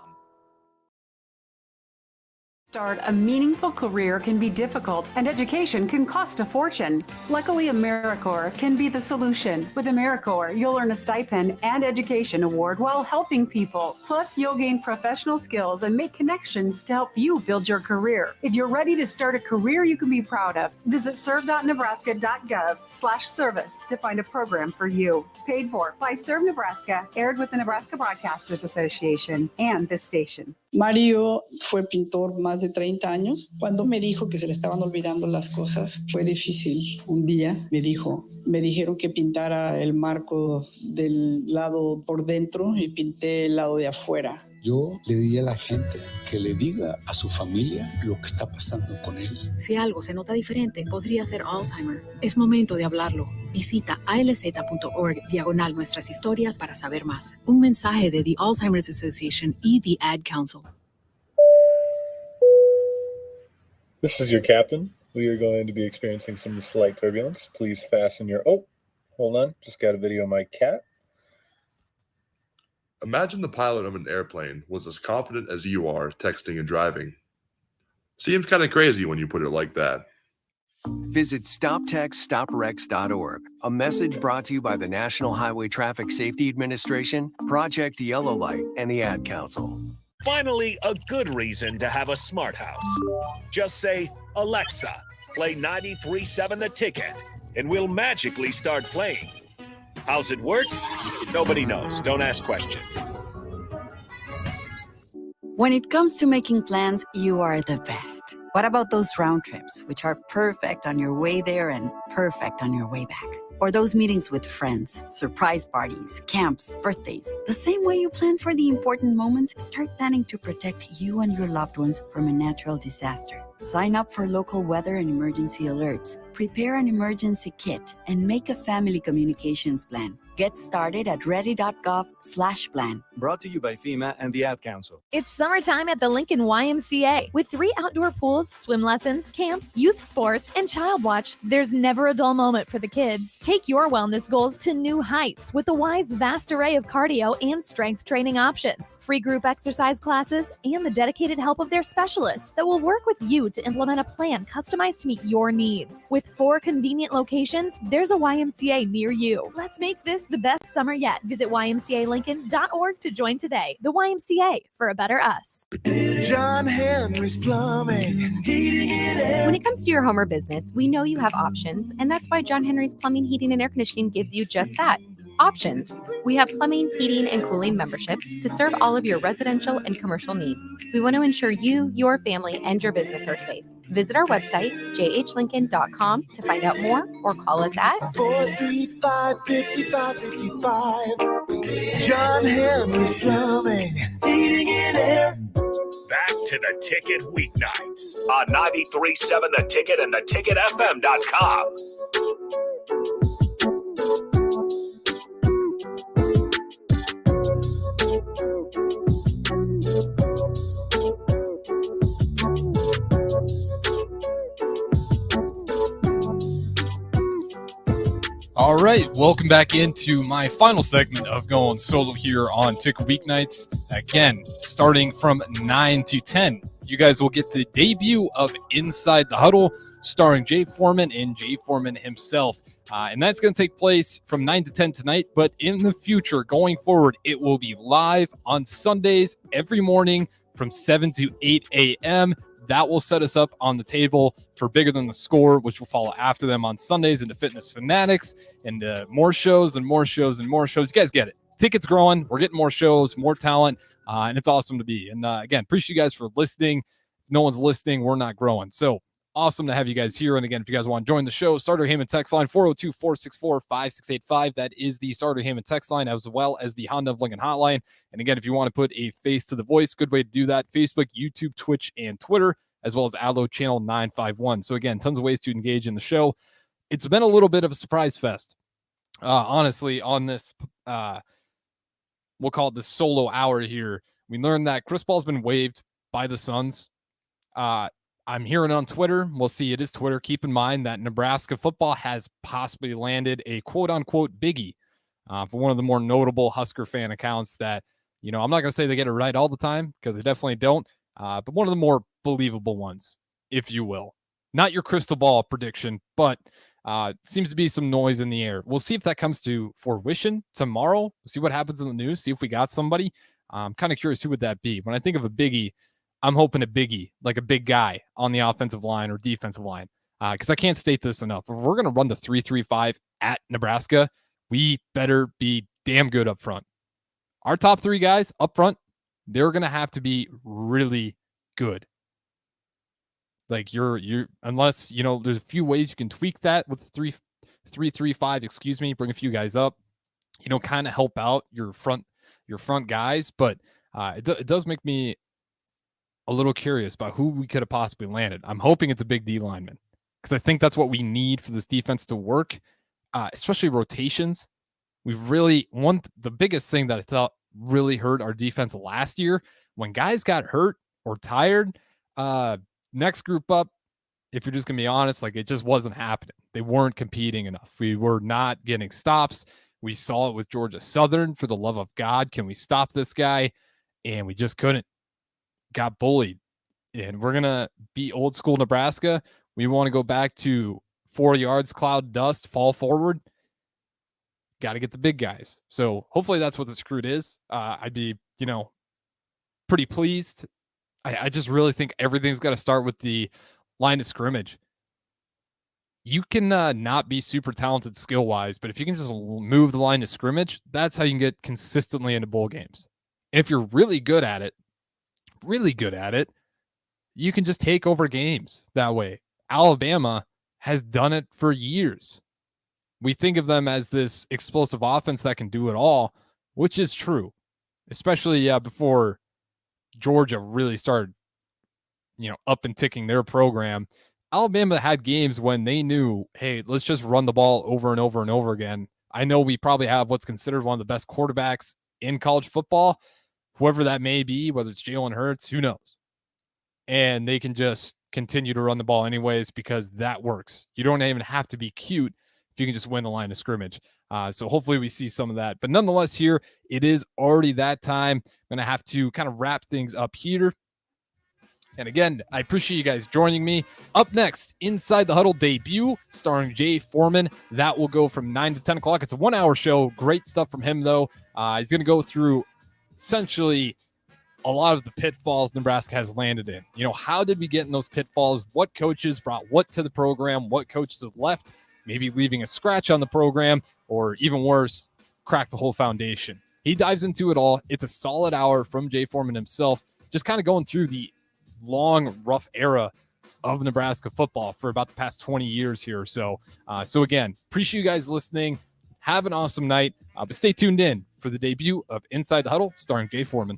S16: Start a meaningful career can be difficult, and education can cost a fortune. Luckily, AmeriCorps can be the solution. With AmeriCorps, you'll earn a stipend and education award while helping people. Plus, you'll gain professional skills and make connections to help you build your career. If you're ready to start a career you can be proud of, visit serve.nebraska.gov/service to find a program for you. Paid for by Serve Nebraska, aired with the Nebraska Broadcasters Association and this station.
S28: Mario fue pintor más de 30 años. Cuando me dijo que se le estaban olvidando las cosas, fue difícil. Un día me dijeron que pintara el marco del lado por dentro y pinté el lado de afuera.
S29: Yo le diría a la gente que le diga a su familia lo que está pasando con él.
S30: Si algo se nota diferente, podría ser Alzheimer. Es momento de hablarlo. Visita alz.org/nuestras historias para saber más. Un mensaje de The Alzheimer's Association y The Ad Council.
S31: This is your captain. We are going to be experiencing some slight turbulence. Please fasten your... Oh, hold on. Just got a video of my cat.
S32: Imagine the pilot of an airplane was as confident as you are texting and driving. Seems kind of crazy when you put it like that.
S1: Visit StopTextsStopWrecks.org. A message brought to you by the National Highway Traffic Safety Administration, Project Yellow Light, and the Ad Council.
S9: Finally, a good reason to have a smart house. Just say, Alexa, play 93.7 The Ticket, and we'll magically start playing. How's it work? Nobody knows. Don't ask questions.
S3: When it comes to making plans, you are the best. What about those round trips, which are perfect on your way there and perfect on your way back? Or those meetings with friends, surprise parties, camps, birthdays. The same way you plan for the important moments, start planning to protect you and your loved ones from a natural disaster. Sign up for local weather and emergency alerts. Prepare an emergency kit and make a family communications plan. Get started at ready.gov/plan.
S4: Brought to you by FEMA and the Ad Council.
S5: It's summertime at the Lincoln YMCA. With 3 outdoor pools, swim lessons, camps, youth sports, and child watch, there's never a dull moment for the kids. Take your wellness goals to new heights with the Y's vast array of cardio and strength training options, free group exercise classes, and the dedicated help of their specialists that will work with you to implement a plan customized to meet your needs. With 4 convenient locations, there's a YMCA near you. Let's make this the best summer yet. Visit ymcalincoln.org to join today. The YMCA, for a better us.
S19: John Henry's Plumbing, heating and air.
S6: When it comes to your home or business, we know you have options, and that's why John Henry's Plumbing, Heating, and Air Conditioning gives you just that. Options. We have plumbing, heating, and cooling memberships to serve all of your residential and commercial needs. We want to ensure you, your family, and your business are safe. Visit our website, jhlincoln.com, to find out more or call us at
S19: 435-5555. John Henry's Plumbing, heating and air.
S9: Back to The Ticket weeknights on 93.7 The Ticket and theticketfm.com.
S12: All right, welcome back into my final segment of going solo here on Ticket Weeknights. Again, starting from 9 to 10, you guys will get the debut of Inside the Huddle, starring Jay Foreman and Jay Foreman himself. And that's going to take place from 9 to 10 tonight, but in the future, going forward, it will be live on Sundays every morning from 7 to 8 a.m. That will set us up on the table for Bigger Than the Score, which will follow after them on Sundays into Fitness Fanatics and more shows and more shows and more shows. You guys get it. Tickets growing. We're getting more shows, more talent, and it's awesome to be. And again, appreciate you guys for listening. If no one's listening, we're not growing. So awesome to have you guys here. And again, if you guys want to join the show, Starter Heyman text line 402-464-5685. That is the Starter Heyman text line, as well as the Honda of Lincoln hotline. And again, if you want to put a face to the voice, good way to do that: Facebook, YouTube, Twitch, and Twitter, as well as Allo Channel 951. So again, tons of ways to engage in the show. It's been a little bit of a surprise fest, honestly, on this, we'll call it the solo hour here. We learned that Chris Paul's been waived by the Suns. I'm hearing on Twitter, we'll see, it is Twitter. Keep in mind that Nebraska football has possibly landed a quote-unquote biggie for one of the more notable Husker fan accounts that, you know, I'm not going to say they get it right all the time, because they definitely don't, but one of the more believable ones, if you will. Not your crystal ball prediction, but seems to be some noise in the air. We'll see if that comes to fruition tomorrow. We'll see what happens in the news, see if we got somebody. I'm kind of curious, who would that be? When I think of a biggie, I'm hoping a biggie, like a big guy on the offensive line or defensive line, because I can't state this enough. If we're going to run the 3-3-5 at Nebraska, we better be damn good up front. Our top 3 guys up front, they're going to have to be really good. Like you're unless, you know, there's a few ways you can tweak that with 3-3-5, bring a few guys up, you know, kind of help out your front guys. But it does make me a little curious about who we could have possibly landed. I'm hoping it's a big D lineman, because I think that's what we need for this defense to work, especially rotations. We've really, the biggest thing that I thought really hurt our defense last year, when guys got hurt or tired, next group up, if you're just going to be honest, like, it just wasn't happening. They weren't competing enough. We were not getting stops. We saw it with Georgia Southern. For the love of God, can we stop this guy? And we just couldn't. Got bullied. And we're going to be old school Nebraska. We want to go back to 4 yards, cloud dust, fall forward. Got to get the big guys. So hopefully that's what the recruit is. I'd be, pretty pleased. I just really think everything's got to start with the line of scrimmage. You can not be super talented skill-wise, but if you can just move the line of scrimmage, that's how you can get consistently into bowl games. And if you're really good at it, you can just take over games that way. Alabama has done it for years. We think of them as this explosive offense that can do it all, which is true, especially before Georgia really started, up and ticking their program. Alabama had games when they knew, hey, let's just run the ball over and over and over again. I know we probably have what's considered one of the best quarterbacks in college football, whoever that may be, whether it's Jalen Hurts, who knows? And they can just continue to run the ball anyways because that works. You don't even have to be cute if you can just win the line of scrimmage. So hopefully we see some of that. But nonetheless, here, it is already that time. I'm going to have to kind of wrap things up here. And again, I appreciate you guys joining me. Up next, Inside the Huddle debut, starring Jay Foreman. That will go from 9 to 10 o'clock. It's a 1-hour show. Great stuff from him, though. He's going to go through essentially a lot of the pitfalls Nebraska has landed in. How did we get in those pitfalls? What coaches brought what to the program? What coaches has left, maybe leaving a scratch on the program, or even worse, crack the whole foundation. He dives into it all. It's a solid hour from Jay Foreman himself, just kind of going through the long, rough era of Nebraska football for about the past 20 years here. So again, appreciate you guys listening. Have an awesome night. But stay tuned in for the debut of Inside the Huddle, starring Jay Foreman.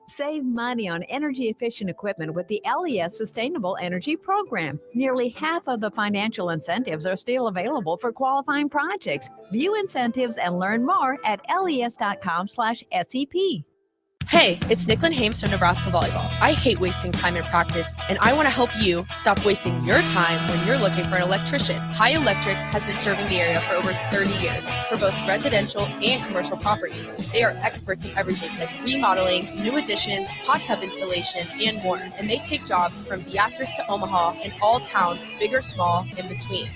S2: Save money on energy-efficient equipment with the LES Sustainable Energy Program. Nearly half of the financial incentives are still available for qualifying projects. View incentives and learn more at les.com/SEP.
S7: Hey, it's Nicklin Hames from Nebraska Volleyball. I hate wasting time in practice, and I want to help you stop wasting your time when you're looking for an electrician. High Electric has been serving the area for over 30 years for both residential and commercial properties. They are experts in everything like remodeling, new additions, hot tub installation, and more. And they take jobs from Beatrice to Omaha and all towns, big or small, in between.